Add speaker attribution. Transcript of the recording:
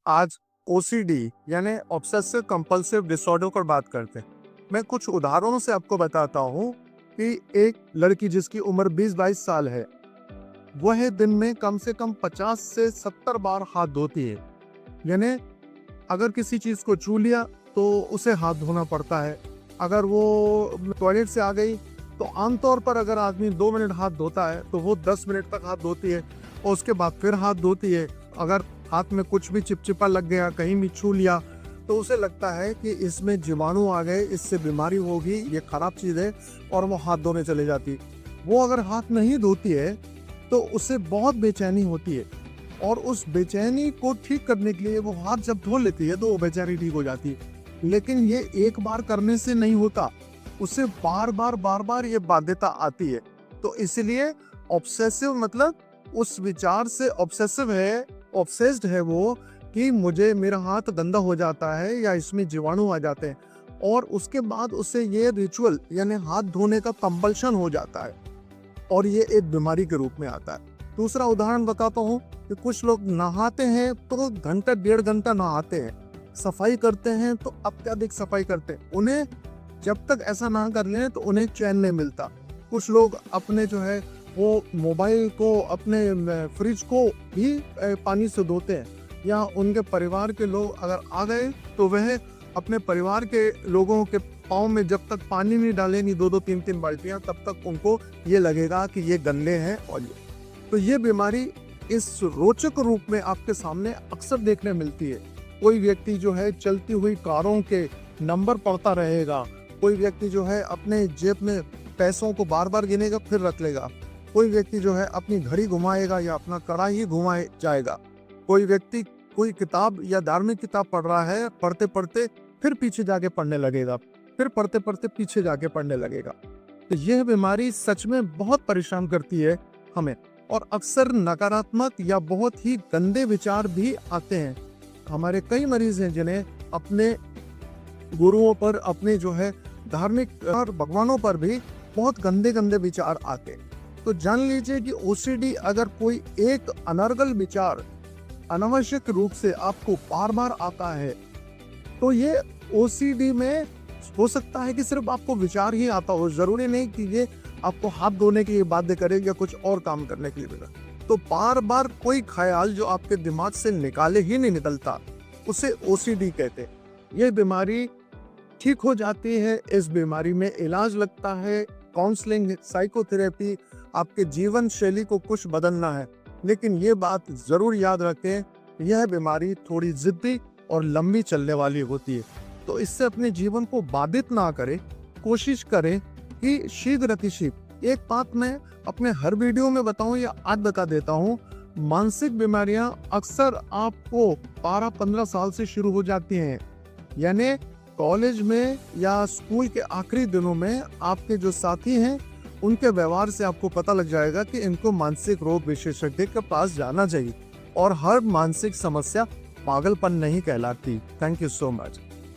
Speaker 1: आज ओसीडी यानी obsessive compulsive disorder पर बात करते हैं। मैं कुछ उदाहरणों से आपको बताता हूँ कि एक लड़की जिसकी उम्र 20-22 साल है, वह दिन में कम से कम 50 से 70 बार हाथ धोती है। यानी अगर किसी चीज़ को छू लिया तो उसे हाथ धोना पड़ता है। अगर वो टॉयलेट से आ गई तो आमतौर पर अगर आदमी 2 मिनट हाथ धोता है तो वो 10 मिनट तक हाथ धोती है और उसके बाद फिर हाथ धोती है। अगर हाथ में कुछ भी चिपचिपा लग गया, कहीं भी छू लिया, तो उसे लगता है कि इसमें जीवाणु आ गए, इससे बीमारी होगी, ये खराब चीज़ है, और वो हाथ धोने चले जाती। वो अगर हाथ नहीं धोती है तो उसे बहुत बेचैनी होती है और उस बेचैनी को ठीक करने के लिए वो हाथ जब धो लेती है तो वो बेचैनी ठीक हो जाती है। लेकिन ये एक बार करने से नहीं होता, उसे बार बार ये बाध्यता आती है। तो इसलिए ऑब्सेसिव मतलब उस विचार से ऑब्सेसिव है, ऑब्सेस्ड है वो, कि मुझे मेरा हाथ गंदा हो जाता है या इसमें जीवाणु आ जाते हैं, और उसके बाद उसे ये रिचुअल यानी हाथ धोने का कंपल्शन हो जाता है और ये एक बीमारी के रूप में आता है। दूसरा उदाहरण बताता हूँ कि कुछ लोग नहाते हैं तो घंटा 1.5 घंटा नहाते हैं, सफाई करते हैं तो अत्यधिक सफाई करते हैं। उन्हें जब तक ऐसा ना कर लें तो उन्हें चैन नहीं मिलता। कुछ लोग अपने जो है वो मोबाइल को, अपने फ्रिज को भी पानी से धोते हैं, या उनके परिवार के लोग अगर आ गए तो वह अपने परिवार के लोगों के पाँव में जब तक पानी नहीं डालेंगी 2-2 3-3 बाल्टियाँ, तब तक उनको ये लगेगा कि ये गंदे हैं। और तो ये बीमारी इस रोचक रूप में आपके सामने अक्सर देखने मिलती है। कोई व्यक्ति जो है चलती हुई कारों के नंबर पढ़ता रहेगा, कोई व्यक्ति जो है अपने जेब में पैसों को बार बार गिनेगा फिर रख लेगा, कोई व्यक्ति जो है अपनी घड़ी घुमाएगा या अपना कड़ा ही घुमाए जाएगा, कोई व्यक्ति कोई किताब या धार्मिक किताब पढ़ रहा है, पढ़ते पढ़ते फिर पीछे जाके पढ़ने लगेगा, फिर पढ़ते पढ़ते पीछे जाके पढ़ने लगेगा। तो यह बीमारी सच में बहुत परेशान करती है हमें, और अक्सर नकारात्मक या बहुत ही गंदे विचार भी आते हैं। हमारे कई मरीज हैं जिन्हें अपने गुरुओं पर, अपने जो है धार्मिक और भगवानों पर भी बहुत गंदे गंदे विचार आते हैं। तो जान लीजिए कि ओसीडी अगर कोई एक अनर्गल विचार अनावश्यक रूप से आपको बार बार आता है, तो ये ओसीडी में हो सकता है कि सिर्फ आपको विचार ही आता हो, जरूरी नहीं कि ये आपको हाथ धोने के लिए बाध्य करे या कुछ और काम करने के लिए करे। तो बार बार कोई ख्याल जो आपके दिमाग से निकाले ही नहीं निकलता, उसे ओसीडी कहते हैं। ये बीमारी ठीक हो जाती है, इस बीमारी में इलाज लगता है, काउंसलिंग, साइकोथेरेपी, आपके जीवन शैली को कुछ बदलना है। लेकिन ये बात जरूर याद रखें, यह बीमारी थोड़ी जिद्दी और लंबी चलने वाली होती है। तो इससे अपने जीवन को बाधित ना करें, कोशिश करें कि शीघ्र अतिशीघ्र। एक बात मैं अपने हर वीडियो में बताऊं या आज बता देता हूं, मानसिक बीमारियां अक्सर आपको 12-15 साल से शुरू हो जाती हैं। यानी कॉलेज में या स्कूल के आखिरी दिनों में आपके जो साथी हैं उनके व्यवहार से आपको पता लग जाएगा कि इनको मानसिक रोग विशेषज्ञ के पास जाना चाहिए। और हर मानसिक समस्या पागलपन नहीं कहलाती। Thank you so much.